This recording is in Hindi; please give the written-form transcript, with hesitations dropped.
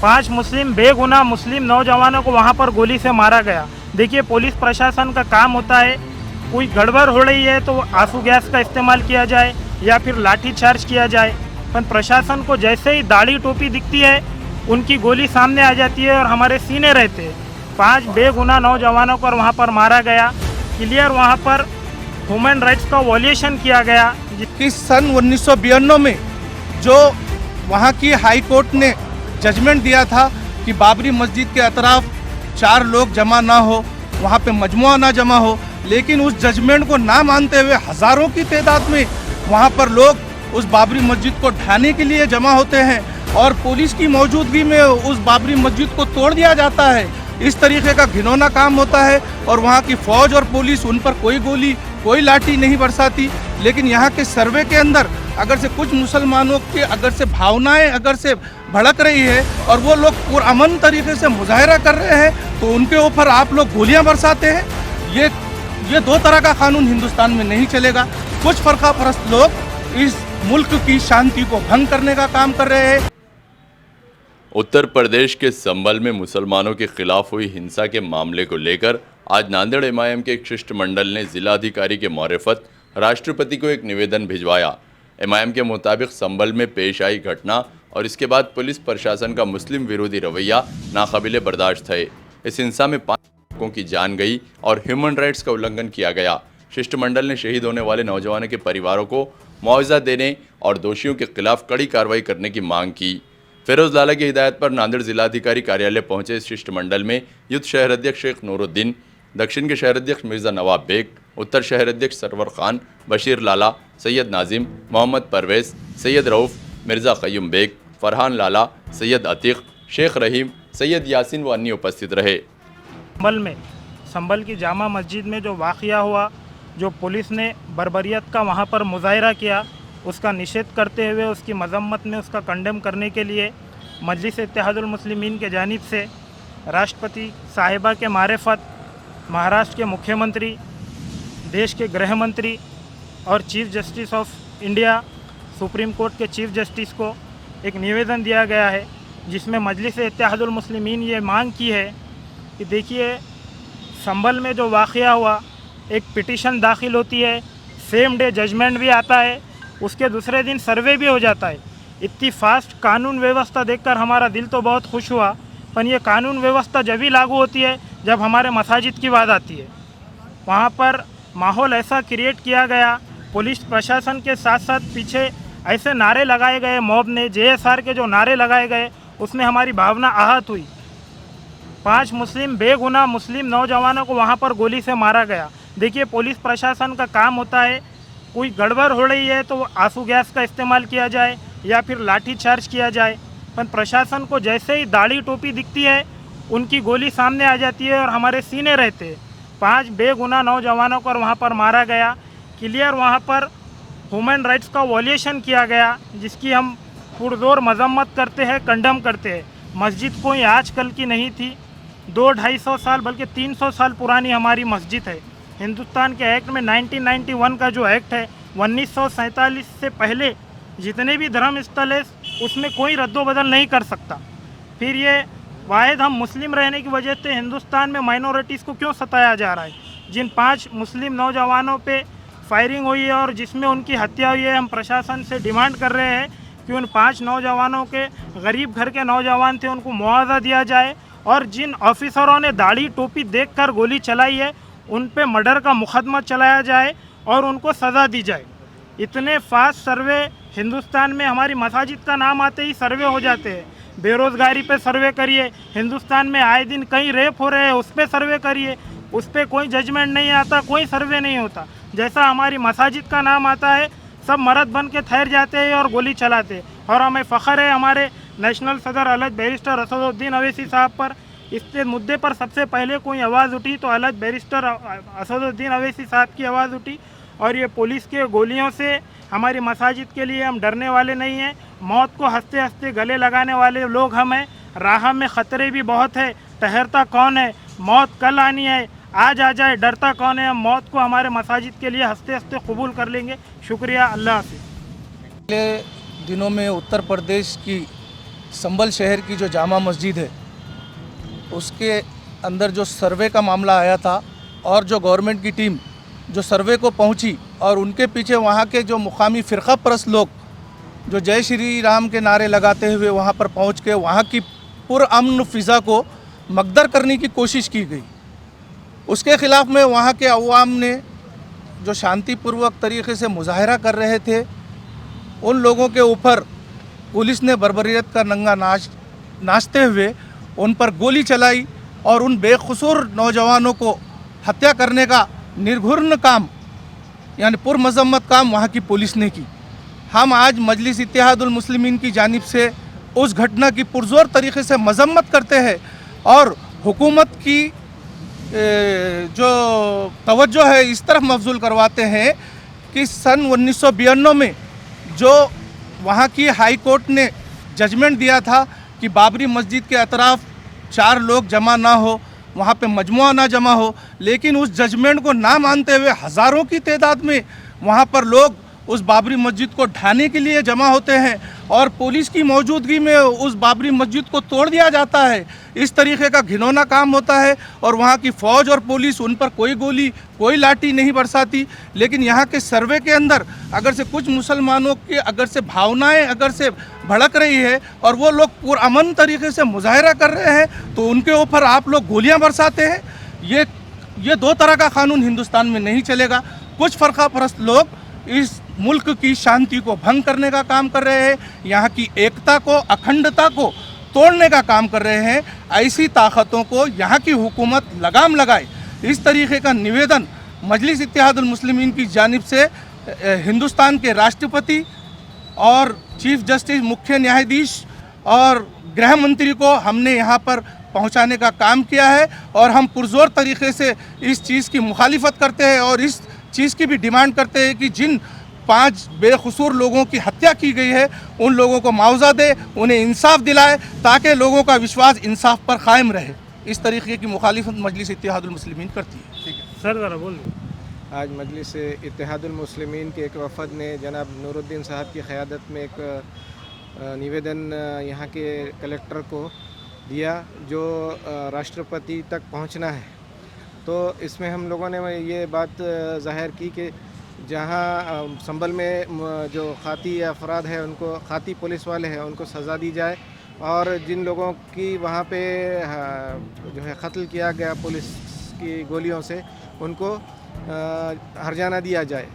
5 मुस्लिम बेगुनाह मुस्लिम नौजवानों को वहाँ पर गोली से मारा गया। देखिए, पुलिस प्रशासन का काम होता है, कोई गड़बड़ हो रही है तो आंसू गैस का इस्तेमाल किया जाए या फिर लाठी चार्ज किया जाए, पर प्रशासन को जैसे ही दाढ़ी टोपी दिखती है उनकी गोली सामने आ जाती है और हमारे सीने रहते हैं। 5 बेगुनाह नौजवानों को वहाँ पर मारा गया। क्लियर वहाँ पर ह्यूमन राइट्स का वॉल्यूशन किया गया कि सन 1992 में जो वहाँ की हाई कोर्ट ने जजमेंट दिया था कि बाबरी मस्जिद के अतराफ 4 लोग जमा ना हो, वहाँ पे मजमुआ ना जमा हो, लेकिन उस जजमेंट को ना मानते हुए हज़ारों की तादाद में वहाँ पर लोग उस बाबरी मस्जिद को ढाने के लिए जमा होते हैं और पुलिस की मौजूदगी में उस बाबरी मस्जिद को तोड़ दिया जाता है। इस तरीके का घिनौना काम होता है और वहाँ की फ़ौज और पुलिस उन पर कोई गोली कोई लाठी नहीं बरसाती। लेकिन यहाँ के सर्वे के अंदर अगर से कुछ मुसलमानों की अगर से भावनाएं अगर से भड़क रही है और वो लोग पुरअमन तरीके से मुजाहरा कर रहे हैं तो उनके ऊपर आप लोग गोलियां बरसाते हैं। ये 2 तरह का कानून हिंदुस्तान में नहीं चलेगा। कुछ फरका परस्त लोग इस मुल्क की शांति को भंग करने का काम कर रहे हैं। उत्तर प्रदेश के संभल में मुसलमानों के खिलाफ हुई हिंसा के मामले को लेकर आज नांदेड़ एमआईएम के एक शिष्टमंडल ने जिलाधिकारी के मार्फत राष्ट्रपति को एक निवेदन भिजवाया। एमआईएम के मुताबिक संभल में पेश आई घटना और इसके बाद पुलिस प्रशासन का मुस्लिम विरोधी रवैया नाकाबिले बर्दाश्त है। इस हिंसा में 5 लोगों की जान गई और ह्यूमन राइट्स का उल्लंघन किया गया। शिष्टमंडल ने शहीद होने वाले नौजवानों के परिवारों को मुआवजा देने और दोषियों के खिलाफ कड़ी कार्रवाई करने की मांग की। फिरोज लाला की हिदायत पर नांदेड़ जिलाधिकारी कार्यालय पहुंचे इस शिष्टमंडल में युद्ध शहर अध्यक्ष शेख नूरुद्दीन, दक्षिण के शहर अध्यक्ष मिर्जा नवाब बेग, उत्तर शहर अध्यक्ष सरवर खान, बशीर लाला, सैयद नाजिम, मोहम्मद परवेज, सैयद रऊफ, मिर्जा क़य्यूम बेग, फरहान लाला, सैयद अतीक, शेख रहीम, सैयद यासिन व अन्य उपस्थित रहे। संभल की जामा मस्जिद में जो वाक़या हुआ, जो पुलिस ने बर्बरियत का वहाँ पर मुजाहरा किया, उसका निषेध करते हुए उसकी मजम्मत में उसका कंडेम करने के लिए मजलिस इत्तेहादुल मुस्लिमीन के जानिब से राष्ट्रपति साहिबा के मारिफत, महाराष्ट्र के मुख्यमंत्री, देश के गृह मंत्री और chief justice of India, supreme court के चीफ जस्टिस को एक निवेदन दिया गया है, जिसमें मजलिस इत्तेहादुल मुस्लिमीन ये मांग की है कि देखिए, संभल में जो वाक़या हुआ, एक पिटीशन दाखिल होती है, सेम डे जजमेंट भी आता है, उसके दूसरे दिन सर्वे भी हो जाता है। इतनी फास्ट कानून व्यवस्था देखकर हमारा दिल तो बहुत खुश हुआ, पर यह कानून व्यवस्था जब भी लागू होती है जब हमारे मसाजिद की बात आती है। वहाँ पर माहौल ऐसा क्रिएट किया गया, पुलिस प्रशासन के साथ साथ पीछे ऐसे नारे लगाए गए, मॉब ने JSR के जो नारे लगाए गए उसमें हमारी भावना आहत हुई। 5 मुस्लिम बेगुनाह मुस्लिम नौजवानों को वहाँ पर गोली से मारा गया। देखिए, पुलिस प्रशासन का काम होता है, कोई गड़बड़ हो रही है तो आंसू गैस का इस्तेमाल किया जाए या फिर लाठी चार्ज किया जाए, पर प्रशासन को जैसे ही दाढ़ी टोपी दिखती है उनकी गोली सामने आ जाती है और हमारे सीने रहते हैं। 5 बेगुनाह नौजवानों को वहाँ पर मारा गया। क्लियर वहाँ पर ह्यूमन राइट्स का वॉल्यूशन किया गया, जिसकी हम पुरजोर मजम्मत करते हैं, कंडम करते हैं। मस्जिद कोई आजकल की नहीं थी, 200-250 साल बल्कि 300 साल पुरानी हमारी मस्जिद है। हिंदुस्तान के एक्ट में 1991 का जो एक्ट है, 1947 से पहले जितने भी धर्म स्थल है उसमें कोई रद्दोबदल नहीं कर सकता। फिर ये वाहिद हम मुस्लिम रहने की वजह से हिंदुस्तान में माइनॉरिटीज़ को क्यों सताया जा रहा है? जिन 5 मुस्लिम नौजवानों पे फायरिंग हुई है और जिसमें उनकी हत्या हुई है, हम प्रशासन से डिमांड कर रहे हैं कि उन 5 नौजवानों के, गरीब घर के नौजवान थे, उनको मुआवजा दिया जाए और जिन ऑफिसरों ने दाढ़ी टोपी देखकर गोली चलाई है उन पे मर्डर का मुकदमा चलाया जाए और उनको सज़ा दी जाए। इतने फास्ट सर्वे हिंदुस्तान में, हमारी मसाजिद का नाम आते ही सर्वे हो जाते हैं। बेरोज़गारी पे सर्वे करिए, हिंदुस्तान में आए दिन कई रेप हो रहे हैं उस पर सर्वे करिए, उस पर कोई जजमेंट नहीं आता, कोई सर्वे नहीं होता। जैसा हमारी मसाजिद का नाम आता है सब मर्द बन के ठहर जाते हैं और गोली चलाते हैं। और हमें फ़ख्र है हमारे नेशनल सदर अलहज बैरिस्टर असदुद्दीन अवैसी साहब पर। इस मुद्दे पर सबसे पहले कोई आवाज़ उठी तो अलहज बैरिस्टर असदुद्दीन अवैसी साहब की आवाज़ उठी। और ये पुलिस के गोलियों से हमारी मसाजिद के लिए हम डरने वाले नहीं हैं। मौत को हंसते हंसते गले लगाने वाले लोग हम हैं। राह में ख़तरे भी बहुत है, ठहरता कौन है? मौत कल आनी है, आज आ जाए, डरता कौन है? हम मौत को हमारे मसाजिद के लिए हंसते हंसते कबूल कर लेंगे। शुक्रिया, अल्लाह हाफ़िज़। पिछले दिनों में उत्तर प्रदेश की संभल शहर की जो जामा मस्जिद है उसके अंदर जो सर्वे का मामला आया था और जो गवर्नमेंट की टीम जो सर्वे को पहुंची और उनके पीछे वहां के जो मुकामी फ़िरका परस्त लोग जो जय श्री राम के नारे लगाते हुए वहां पर पहुंच के वहां की पुरअमन फ़िज़ा को मकदर करने की कोशिश की गई। उसके ख़िलाफ़ में वहाँ के अवाम ने जो शांतिपूर्वक तरीक़े से मुजाहरा कर रहे थे उन लोगों के ऊपर पुलिस ने बर्बरियत का नंगा नाचते हुए उन पर गोली चलाई और उन बेकसूर नौजवानों को हत्या करने का निर्घृण काम यानी पुरमज़म्मत काम वहाँ की पुलिस ने की। हम आज मजलिस इत्तेहादुल मुस्लिमीन की जानिब से उस घटना की पुरज़ोर तरीक़े से मज़म्मत करते हैं और हुकूमत की जो तवज्जो है इस तरफ मबज़ूल करवाते हैं कि सन 1992 में जो वहाँ की हाई कोर्ट ने जजमेंट दिया था कि बाबरी मस्जिद के अतराफ़ 4 लोग जमा ना हो, वहाँ पे मजमुआ ना जमा हो, लेकिन उस जजमेंट को ना मानते हुए हज़ारों की तादाद में वहाँ पर लोग उस बाबरी मस्जिद को ढाने के लिए जमा होते हैं और पुलिस की मौजूदगी में उस बाबरी मस्जिद को तोड़ दिया जाता है। इस तरीके का घिनौना काम होता है और वहाँ की फ़ौज और पुलिस उन पर कोई गोली कोई लाठी नहीं बरसाती। लेकिन यहाँ के सर्वे के अंदर अगर से कुछ मुसलमानों की अगर से भावनाएं अगर से भड़क रही है और वो लोग पुरअमन तरीके से मुजाहरा कर रहे हैं तो उनके ऊपर आप लोग गोलियाँ बरसाते हैं। ये 2 तरह का कानून हिंदुस्तान में नहीं चलेगा। कुछ फ़िरका परस्त लोग इस मुल्क की शांति को भंग करने का काम कर रहे हैं, यहाँ की एकता को अखंडता को तोड़ने का काम कर रहे हैं। ऐसी ताकतों को यहाँ की हुकूमत लगाम लगाए, इस तरीके का निवेदन मजलिस इत्तेहादुल मुस्लिमीन की जानिब से हिंदुस्तान के राष्ट्रपति और चीफ जस्टिस मुख्य न्यायाधीश और गृह मंत्री को हमने यहाँ पर पहुँचाने का काम किया है और हम पुरज़ोर तरीके से इस चीज़ की मुखालिफत करते हैं और इस चीज़ की भी डिमांड करते हैं कि जिन 5 बेकसूर लोगों की हत्या की गई है उन लोगों को मुआवजा दे, उन्हें इंसाफ दिलाए ताकि लोगों का विश्वास इंसाफ पर कायम रहे। इस तरीके की मुखालिफत मजलिस इत्तेहादुल मुस्लिमीन करती है। ठीक है सर, ज़रा बोल। आज मजलिस इत्तेहादुल मुस्लिमीन के एक वफ़द ने जनाब नूरुद्दीन साहब की क़यादत में एक निवेदन यहाँ के कलेक्टर को दिया जो राष्ट्रपति तक पहुँचना है। तो इसमें हम लोगों ने ये बात ज़ाहिर की कि जहाँ संभल में जो खाती अफराद है उनको खाती पुलिस वाले हैं उनको सज़ा दी जाए और जिन लोगों की वहाँ पे जो है कत्ल किया गया पुलिस की गोलियों से उनको हर्जाना दिया जाए।